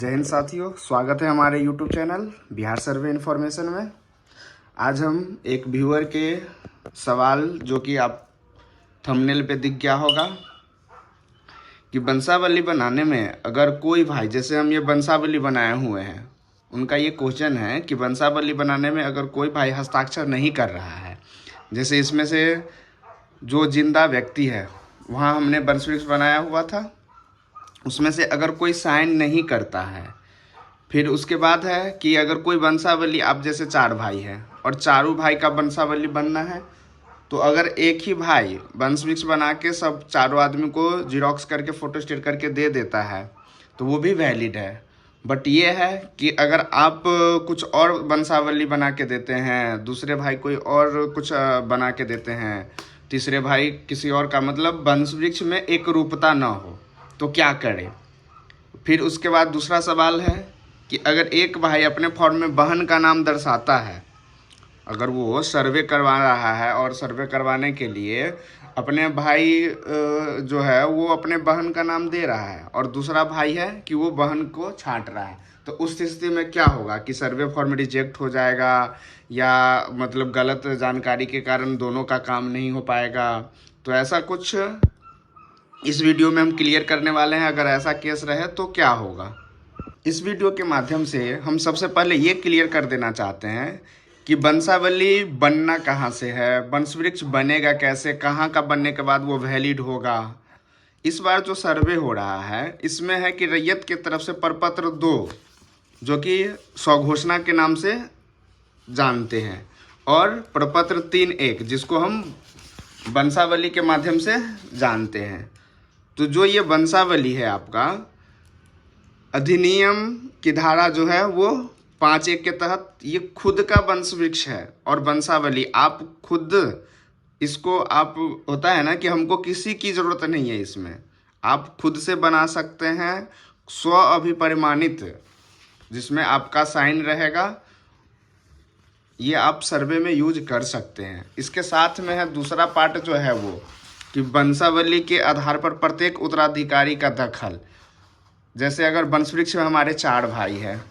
जय हिंद साथियों, स्वागत है हमारे YouTube चैनल बिहार सर्वे इन्फॉर्मेशन में। आज हम एक व्यूअर के सवाल जो कि आप थंबनेल पे दिख गया होगा कि वंशावली बनाने में अगर कोई भाई, जैसे हम ये वंशावली बनाए हुए हैं, उनका ये क्वेश्चन है कि वंशावली बनाने में अगर कोई भाई हस्ताक्षर नहीं कर रहा है, जैसे इसमें से जो जिंदा व्यक्ति है वहाँ हमने वंशवृक्ष बनाया हुआ था, उसमें से अगर कोई साइन नहीं करता है, फिर उसके बाद है कि अगर कोई वंशावली, आप जैसे 4 भाई हैं और चारों भाई का वंशावली बनना है, तो अगर एक ही भाई वंशवृक्ष बना के सब चारों आदमी को जीरोक्स करके फोटोस्टेट करके दे देता है तो वो भी वैलिड है। बट ये है कि अगर आप कुछ और वंशावली बना के देते हैं, दूसरे भाई कोई और कुछ बना के देते हैं, तीसरे भाई किसी और का, मतलब वंशवृक्ष में एक रूपता ना हो, तो क्या करें। फिर उसके बाद दूसरा सवाल है कि अगर एक भाई अपने फॉर्म में बहन का नाम दर्शाता है, अगर वो सर्वे करवा रहा है और सर्वे करवाने के लिए अपने भाई जो है वो अपने बहन का नाम दे रहा है और दूसरा भाई है कि वो बहन को छांट रहा है, तो उस स्थिति में क्या होगा कि सर्वे फॉर्म रिजेक्ट हो जाएगा या मतलब गलत जानकारी के कारण दोनों का काम नहीं हो पाएगा। तो ऐसा कुछ इस वीडियो में हम क्लियर करने वाले हैं। अगर ऐसा केस रहे तो क्या होगा, इस वीडियो के माध्यम से हम सबसे पहले ये क्लियर कर देना चाहते हैं कि वंशावली बनना कहाँ से है, वंशवृक्ष बनेगा कैसे, कहाँ का बनने के बाद वो वैलिड होगा। इस बार जो सर्वे हो रहा है इसमें है कि रैयत की तरफ से प्रपत्र 2 जो कि स्वघोषणा के नाम से जानते हैं, और प्रपत्र 3(1) जिसको हम वंशावली के माध्यम से जानते हैं। तो जो ये वंशावली है आपका, अधिनियम की धारा जो है वो 5(1) के तहत ये खुद का वंशवृक्ष है। और वंशावली आप खुद इसको, आप होता है ना कि हमको किसी की ज़रूरत नहीं है, इसमें आप खुद से बना सकते हैं, स्व अभिपरिमाणित, जिसमें आपका साइन रहेगा, ये आप सर्वे में यूज कर सकते हैं। इसके साथ में है दूसरा पार्ट जो है वो कि वंशावली के आधार पर प्रत्येक उत्तराधिकारी का दखल। जैसे अगर वंशवृक्ष में हमारे 4 भाई हैं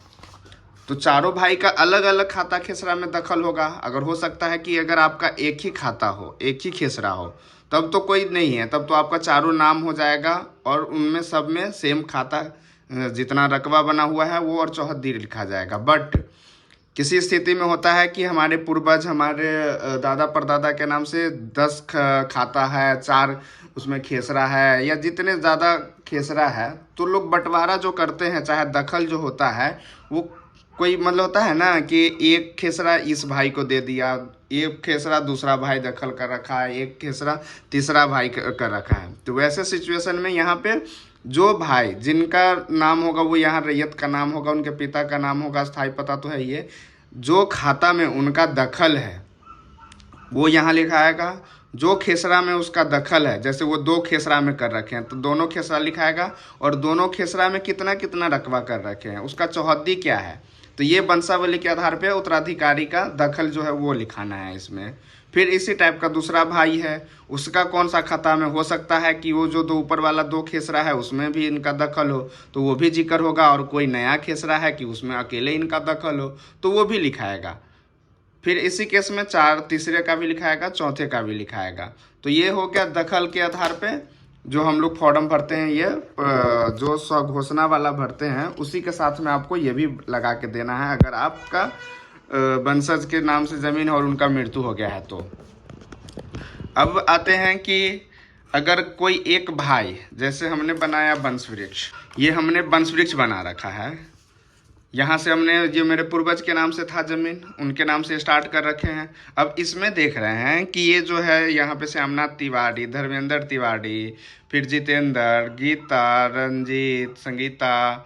तो चारों भाई का अलग अलग खाता खेसरा में दखल होगा। अगर हो सकता है कि अगर आपका एक ही खाता हो, एक ही खेसरा हो, तब तो कोई नहीं है, तब तो आपका चारों नाम हो जाएगा और उनमें सब में सेम खाता, जितना रकबा बना हुआ है वो और चौहद्दी लिखा जाएगा। बट किसी स्थिति में होता है कि हमारे पूर्वज, हमारे दादा परदादा के नाम से 10 खाता है, 4 उसमें खेसरा है, या जितने ज़्यादा खेसरा है, तो लोग बंटवारा जो करते हैं, चाहे दखल जो होता है वो कोई मतलब होता है ना कि एक खेसरा इस भाई को दे दिया, एक खेसरा दूसरा भाई दखल कर रखा है, एक खेसरा तीसरा भाई कर रखा है। तो वैसे सिचुएशन में यहाँ पे जो भाई जिनका नाम होगा वो यहाँ रैयत का नाम होगा, उनके पिता का नाम होगा, स्थायी पता तो है ये, जो खाता में उनका दखल है वो यहाँ लिखाएगा। जो खेसरा में उसका दखल है, जैसे वो 2 खेसरा में कर रखे हैं तो दोनों खेसरा लिखाएगा, और दोनों खेसरा में कितना कितना रकबा कर रखे हैं, उसका चौहद्दी क्या है, तो ये वंशावली के आधार पे उत्तराधिकारी का दखल जो है वो लिखाना है इसमें। फिर इसी टाइप का दूसरा भाई है, उसका कौन सा खाता में, हो सकता है कि वो जो 2 ऊपर वाला 2 खेसरा है उसमें भी इनका दखल हो, तो वो भी जिक्र होगा, और कोई नया खेसरा है कि उसमें अकेले इनका दखल हो तो वो भी लिखाएगा। फिर इसी केस में 4 तीसरे का भी लिखाएगा, चौथे का भी लिखाएगा। तो ये हो गया दखल के आधार पे जो हम लोग फॉर्म भरते हैं, ये जो स्वघोषणा वाला भरते हैं, उसी के साथ में आपको ये भी लगा के देना है अगर आपका वंशज के नाम से ज़मीन और उनका मृत्यु हो गया है तो। अब आते हैं कि अगर कोई एक भाई, जैसे हमने बनाया वंशवृक्ष, ये हमने वंशवृक्ष बना रखा है, यहाँ से हमने जो मेरे पूर्वज के नाम से था ज़मीन, उनके नाम से स्टार्ट कर रखे हैं। अब इसमें देख रहे हैं कि ये जो है यहाँ पे श्यामनाथ तिवारी, धर्मेंद्र तिवारी, फिर जितेंद्र, गीता, रंजीत, संगीता,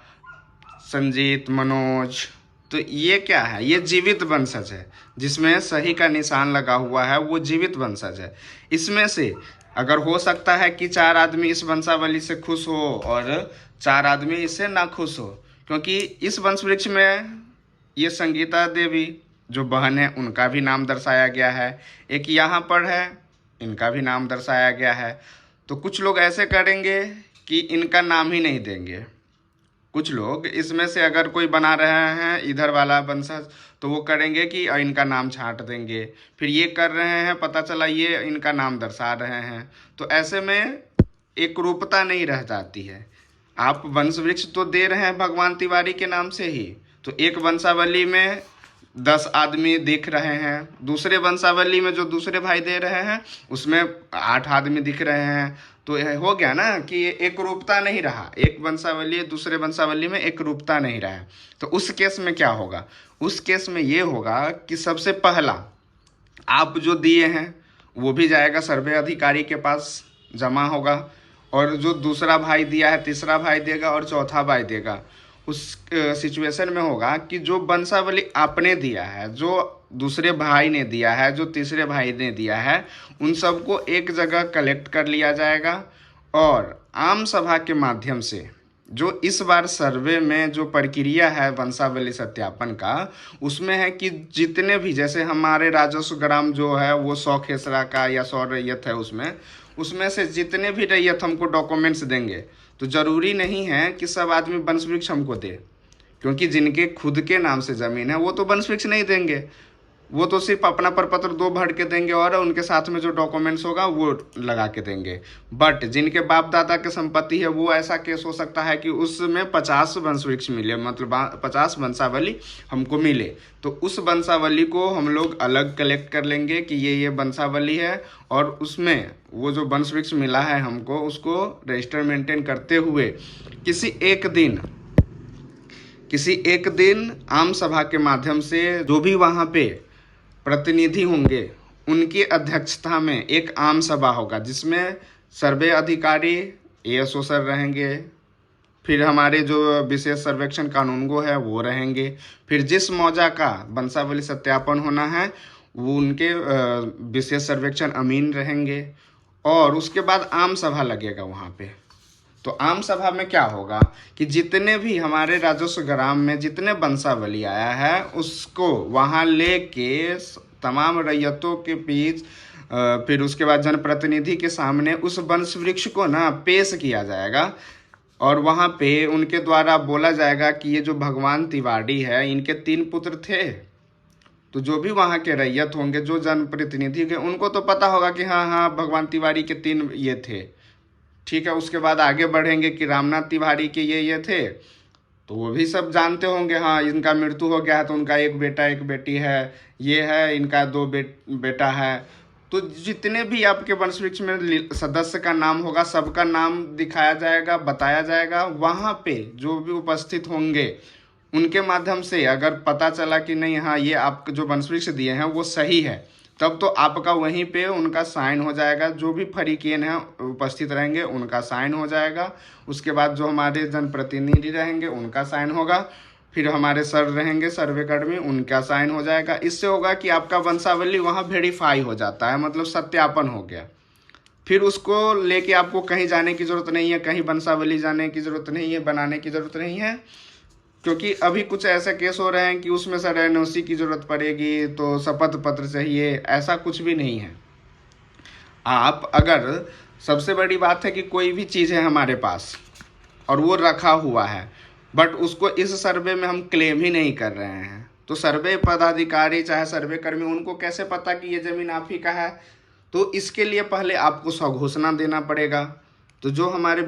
संजीत, मनोज, तो ये क्या है, ये जीवित वंशज है, जिसमें सही का निशान लगा हुआ है, वो जीवित वंशज है। इसमें से अगर हो सकता है कि 4 आदमी इस वंशावली से खुश हो और 4 आदमी इससे ना खुश हो, क्योंकि इस वंशवृक्ष में ये संगीता देवी जो बहन है उनका भी नाम दर्शाया गया है, एक यहाँ पर है इनका भी नाम दर्शाया गया है। तो कुछ लोग ऐसे करेंगे कि इनका नाम ही नहीं देंगे, कुछ लोग इसमें से अगर कोई बना रहे हैं इधर वाला वंशज, तो वो करेंगे कि इनका नाम छांट देंगे, फिर ये कर रहे हैं, पता चला ये इनका नाम दर्शा रहे हैं, तो ऐसे में एक रूपता नहीं रह जाती है। आप वंश वृक्ष तो दे रहे हैं भगवान तिवारी के नाम से ही, तो एक वंशावली में 10 आदमी दिख रहे हैं, दूसरे वंशावली में जो दूसरे भाई दे रहे हैं उसमें 8 आदमी दिख रहे हैं, तो यह हो गया ना कि ये एक रूपता नहीं रहा, एक वंशावली दूसरे वंशावली में एक रूपता नहीं रहा। तो उस केस में क्या होगा? उस केस में ये होगा कि सबसे पहला आप जो दिए हैं वो भी जाएगा सर्वे अधिकारी के पास जमा होगा, और जो दूसरा भाई दिया है तीसरा भाई देगा और चौथा भाई देगा। उस सिचुएशन में होगा कि जो वंशावली आपने दिया है, जो दूसरे भाई ने दिया है, जो तीसरे भाई ने दिया है, उन सबको एक जगह कलेक्ट कर लिया जाएगा, और आम सभा के माध्यम से जो इस बार सर्वे में जो प्रक्रिया है वंशावली सत्यापन का, उसमें है कि जितने भी, जैसे हमारे राजस्व ग्राम जो है वो 100 खेसरा का या 100 रैयत है, उसमें से जितने भी रैयत हमको डॉक्यूमेंट्स देंगे, तो ज़रूरी नहीं है कि सब आदमी वंश वृक्ष हमको दे, क्योंकि जिनके खुद के नाम से ज़मीन है वो तो वंश वृक्ष नहीं देंगे, वो तो सिर्फ अपना प्रपत्र 2 भर के देंगे और उनके साथ में जो डॉक्यूमेंट्स होगा वो लगा के देंगे। बट जिनके बाप दादा की संपत्ति है, वो ऐसा केस हो सकता है कि उसमें 50 वंश वृक्ष मिले, मतलब 50 वंशावली हमको मिले, तो उस वंशावली को हम लोग अलग कलेक्ट कर लेंगे कि ये वंशावली है, और उसमें वो जो वंश वृक्ष मिला है हमको, उसको रजिस्टर मेंटेन करते हुए किसी एक दिन आम सभा के माध्यम से जो भी वहाँ पे प्रतिनिधि होंगे उनकी अध्यक्षता में एक आम सभा होगा, जिसमें सर्वे अधिकारी एएसओ सर रहेंगे, फिर हमारे जो विशेष सर्वेक्षण कानूनगो है वो रहेंगे, फिर जिस मौजा का वंशावली सत्यापन होना है वो उनके विशेष सर्वेक्षण अमीन रहेंगे, और उसके बाद आम सभा लगेगा वहाँ पे। तो आम सभा में क्या होगा कि जितने भी हमारे राजस्व ग्राम में जितने वंशावली आया है उसको वहाँ लेके तमाम रैयतों के बीच, फिर उसके बाद जनप्रतिनिधि के सामने उस वंश वृक्ष को ना पेश किया जाएगा, और वहाँ पे उनके द्वारा बोला जाएगा कि ये जो भगवान तिवारी है इनके 3 पुत्र थे। तो जो भी वहाँ के रैयत होंगे, जो जनप्रतिनिधि के, उनको तो पता होगा कि हाँ भगवान तिवारी के 3 ये थे, ठीक है। उसके बाद आगे बढ़ेंगे कि रामनाथ तिवारी के ये थे, तो वो भी सब जानते होंगे, हाँ इनका मृत्यु हो गया है तो उनका 1 बेटा 1 बेटी है, ये है इनका 2 बेटा है। तो जितने भी आपके वंश वृक्ष में सदस्य का नाम होगा, सबका नाम दिखाया जाएगा, बताया जाएगा। वहाँ पे जो भी उपस्थित होंगे उनके माध्यम से अगर पता चला कि नहीं हाँ ये आप जो वंश वृक्ष दिए हैं वो सही है, तब तो आपका वहीं पे उनका साइन हो जाएगा, जो भी फरीकेन है उपस्थित रहेंगे उनका साइन हो जाएगा। उसके बाद जो हमारे जनप्रतिनिधि रहेंगे उनका साइन होगा, फिर हमारे सर रहेंगे सर्वेकर्मी, उनका साइन हो जाएगा। इससे होगा कि आपका वंशावली वहाँ वेरीफाई हो जाता है, मतलब सत्यापन हो गया। फिर उसको लेके आपको कहीं जाने की ज़रूरत नहीं है, कहीं वंशावली जाने की ज़रूरत नहीं है, बनाने की ज़रूरत नहीं है, क्योंकि अभी कुछ ऐसे केस हो रहे हैं कि उसमें सर एनओसी की ज़रूरत पड़ेगी, तो शपथ पत्र चाहिए, ऐसा कुछ भी नहीं है। आप अगर, सबसे बड़ी बात है कि कोई भी चीज़ है हमारे पास और वो रखा हुआ है, बट उसको इस सर्वे में हम क्लेम ही नहीं कर रहे हैं, तो सर्वे पदाधिकारी चाहे सर्वे कर्मी, उनको कैसे पता कि ये ज़मीन आप ही का है? तो इसके लिए पहले आपको स्वघोषणा देना पड़ेगा। तो जो हमारे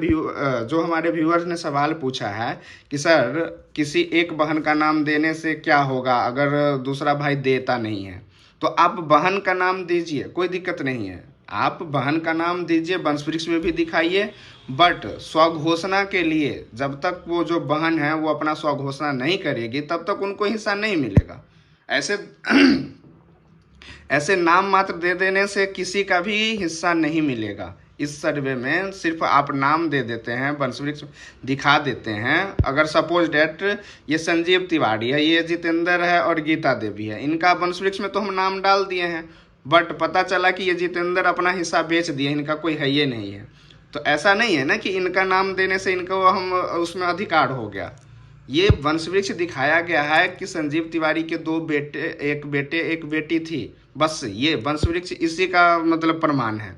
व्यूअर्स ने सवाल पूछा है कि सर किसी एक बहन का नाम देने से क्या होगा अगर दूसरा भाई देता नहीं है, तो आप बहन का नाम दीजिए, कोई दिक्कत नहीं है, आप बहन का नाम दीजिए, वंश वृक्ष में भी दिखाइए, बट स्वघोषणा के लिए जब तक वो जो बहन है वो अपना स्वघोषणा नहीं करेगी तब तक उनको हिस्सा नहीं मिलेगा। ऐसे नाम मात्र दे देने से किसी का भी हिस्सा नहीं मिलेगा। इस सर्वे में सिर्फ आप नाम दे देते हैं, वंश वृक्ष दिखा देते हैं। अगर सपोज डेट ये संजीव तिवारी है, ये जितेंद्र है और गीता देवी है, इनका वंश वृक्ष में तो हम नाम डाल दिए हैं, बट पता चला कि ये जितेंद्र अपना हिस्सा बेच दिए, इनका कोई है ये नहीं है। तो ऐसा नहीं है ना कि इनका नाम देने से इनको हम उसमें अधिकार हो गया। ये वंश वृक्ष दिखाया गया है कि संजीव तिवारी के 2 बेटे, 1 बेटे 1 बेटी थी, बस ये वंश वृक्ष इसी का मतलब प्रमाण है।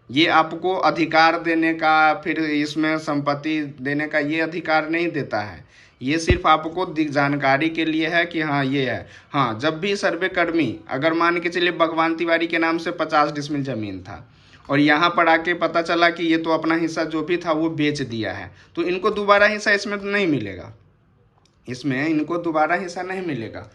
ये आपको अधिकार देने का, फिर इसमें संपत्ति देने का ये अधिकार नहीं देता है। ये सिर्फ आपको जानकारी के लिए है कि हाँ ये है। हाँ, जब भी सर्वे कर्मी अगर मान के चलिए भगवान तिवारी के नाम से 50 डिसमिल ज़मीन था और यहाँ पर आके पता चला कि ये तो अपना हिस्सा जो भी था वो बेच दिया है, तो इनको दोबारा हिस्सा इसमें तो नहीं मिलेगा, इसमें इनको दोबारा हिस्सा नहीं मिलेगा।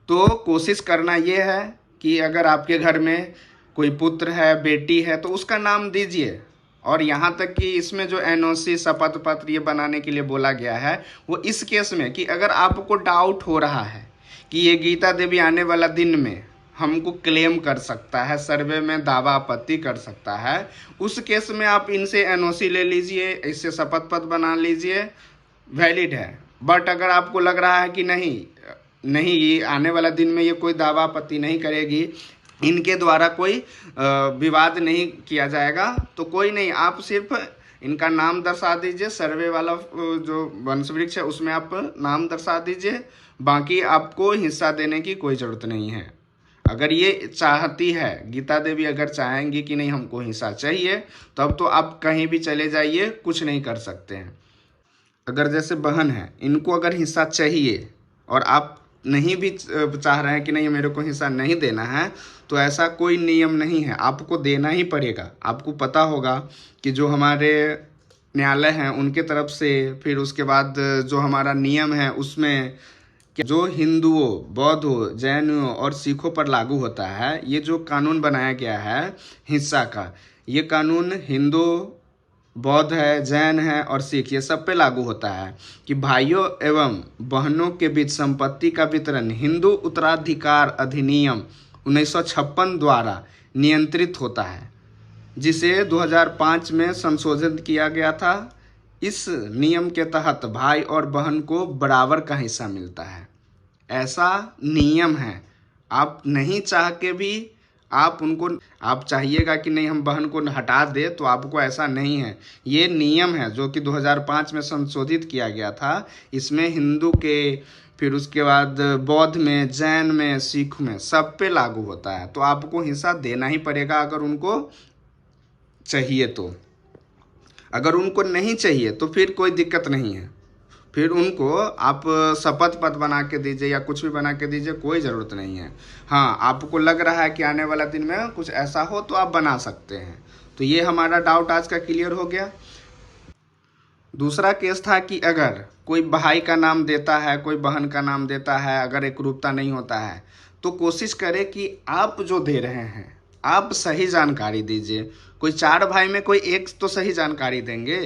तो कोशिश करना ये है कि अगर आपके घर में कोई पुत्र है, बेटी है, तो उसका नाम दीजिए। और यहाँ तक कि इसमें जो एनओसी शपथ पत्र ये बनाने के लिए बोला गया है वो इस केस में कि अगर आपको डाउट हो रहा है कि ये गीता देवी आने वाला दिन में हमको क्लेम कर सकता है, सर्वे में दावा आपत्ति कर सकता है, उस केस में आप इनसे एनओसी ले लीजिए, इससे शपथ पत्र बना लीजिए, वैलिड है। बट अगर आपको लग रहा है कि नहीं ये आने वाला दिन में ये कोई दावा आपत्ति नहीं करेगी, इनके द्वारा कोई विवाद नहीं किया जाएगा, तो कोई नहीं, आप सिर्फ इनका नाम दर्शा दीजिए, सर्वे वाला जो वंश वृक्ष है उसमें आप नाम दर्शा दीजिए, बाकी आपको हिस्सा देने की कोई ज़रूरत नहीं है। अगर ये चाहती है, गीता देवी अगर चाहेंगी कि नहीं हमको हिस्सा चाहिए, तब तो आप कहीं भी चले जाइए, कुछ नहीं कर सकते हैं। अगर जैसे बहन है, इनको अगर हिस्सा चाहिए और आप नहीं भी चाह रहे हैं कि नहीं मेरे को हिस्सा नहीं देना है, तो ऐसा कोई नियम नहीं है, आपको देना ही पड़ेगा। आपको पता होगा कि जो हमारे न्यायालय हैं उनके तरफ से, फिर उसके बाद जो हमारा नियम है उसमें जो हिंदुओं, बौद्धों, जैनों और सिखों पर लागू होता है, ये जो कानून बनाया गया है हिस्सा का, ये कानून हिंदू, बौद्ध है, जैन है और सिख, ये सब पे लागू होता है कि भाइयों एवं बहनों के बीच संपत्ति का वितरण हिंदू उत्तराधिकार अधिनियम 1956 द्वारा नियंत्रित होता है, जिसे 2005 में संशोधित किया गया था। इस नियम के तहत भाई और बहन को बराबर का हिस्सा मिलता है, ऐसा नियम है। आप नहीं चाह के भी आप चाहिएगा कि नहीं हम बहन को हटा दे, तो आपको ऐसा नहीं है। ये नियम है जो कि 2005 में संशोधित किया गया था। इसमें हिंदू के, फिर उसके बाद बौद्ध में, जैन में, सिख में, सब पे लागू होता है। तो आपको हिस्सा देना ही पड़ेगा अगर उनको चाहिए तो। अगर उनको नहीं चाहिए तो फिर कोई दिक्कत नहीं है, फिर उनको आप शपथ पत्र बना के दीजिए या कुछ भी बना के दीजिए, कोई ज़रूरत नहीं है। हाँ, आपको लग रहा है कि आने वाला दिन में कुछ ऐसा हो तो आप बना सकते हैं। तो ये हमारा डाउट आज का क्लियर हो गया। दूसरा केस था कि अगर कोई भाई का नाम देता है, कोई बहन का नाम देता है, अगर एकरूपता नहीं होता है, तो कोशिश करें कि आप जो दे रहे हैं आप सही जानकारी दीजिए। कोई 4 भाई में कोई एक तो सही जानकारी देंगे,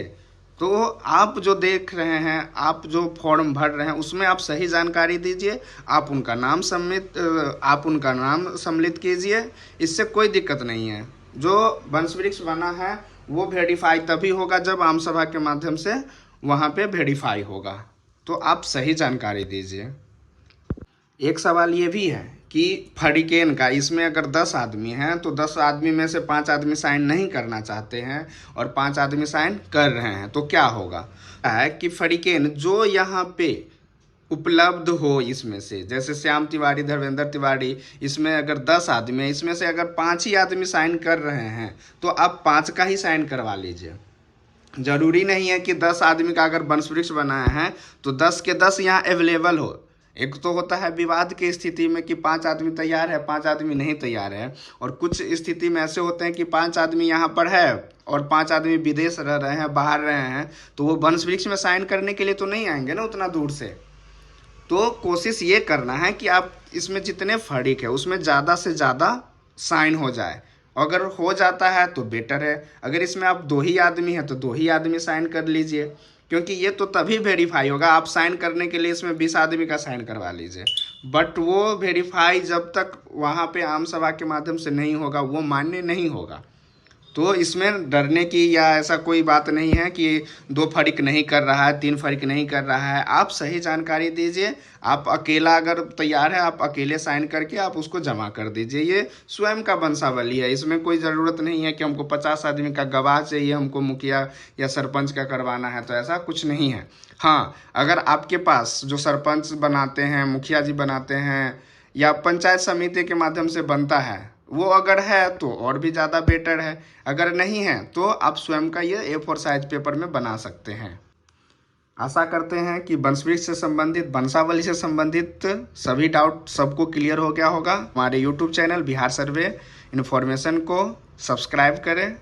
तो आप जो देख रहे हैं, आप जो फॉर्म भर रहे हैं उसमें आप सही जानकारी दीजिए, आप उनका नाम सम्मिलित कीजिए, इससे कोई दिक्कत नहीं है। जो वंश वृक्ष बना है वो वेरीफाई तभी होगा जब आम सभा के माध्यम से वहाँ पे वेरीफाई होगा, तो आप सही जानकारी दीजिए। एक सवाल ये भी है कि फरीकेन का, इसमें अगर 10 आदमी हैं तो 10 आदमी में से 5 आदमी साइन नहीं करना चाहते हैं और 5 आदमी साइन कर रहे हैं, तो क्या होगा है कि फरीकेन जो यहाँ पे उपलब्ध हो, इसमें से जैसे श्याम तिवारी, धर्मेंद्र तिवारी, इसमें अगर 10 आदमी है, इसमें से अगर 5 ही आदमी साइन कर रहे हैं तो आप 5 का ही साइन करवा लीजिए। ज़रूरी नहीं है कि 10 आदमी का अगर वंश वृक्ष बनाया है तो 10 के 10 यहाँ अवेलेबल हो। एक तो होता है विवाद की स्थिति में कि 5 आदमी तैयार है, 5 आदमी नहीं तैयार है, और कुछ स्थिति में ऐसे होते हैं कि 5 आदमी यहाँ पर है और 5 आदमी विदेश रह रहे हैं, बाहर रहे हैं, तो वो वंश वृक्ष में साइन करने के लिए तो नहीं आएंगे ना उतना दूर से। तो कोशिश ये करना है कि आप इसमें जितने फरीक है उसमें ज़्यादा से ज़्यादा साइन हो जाए। अगर हो जाता है तो बेटर है, अगर इसमें आप 2 ही आदमी हैं तो 2 ही आदमी साइन कर लीजिए, क्योंकि ये तो तभी वेरीफाई होगा। आप साइन करने के लिए इसमें 20 आदमी का साइन करवा लीजिए, बट वो वेरीफाई जब तक वहाँ पे आम सभा के माध्यम से नहीं होगा वो मान्य नहीं होगा। तो इसमें डरने की या ऐसा कोई बात नहीं है कि 2 फरीक नहीं कर रहा है, 3 फरीक नहीं कर रहा है। आप सही जानकारी दीजिए। आप अकेला अगर तैयार है, आप अकेले साइन करके आप उसको जमा कर दीजिए। ये स्वयं का वंशावली है, इसमें कोई ज़रूरत नहीं है कि हमको 50 आदमी का गवाह चाहिए, हमको मुखिया या सरपंच का करवाना है, तो ऐसा कुछ नहीं है। हाँ, अगर आपके पास जो सरपंच बनाते हैं, मुखिया जी बनाते हैं, या पंचायत समिति के माध्यम से बनता है, वो अगर है तो और भी ज़्यादा बेटर है। अगर नहीं है तो आप स्वयं का ये A4 साइज पेपर में बना सकते हैं। आशा करते हैं कि वंशवृक्ष से संबंधित, वंशावली से संबंधित सभी डाउट सबको क्लियर हो गया होगा। हमारे यूट्यूब चैनल बिहार सर्वे इन्फॉर्मेशन को सब्सक्राइब करें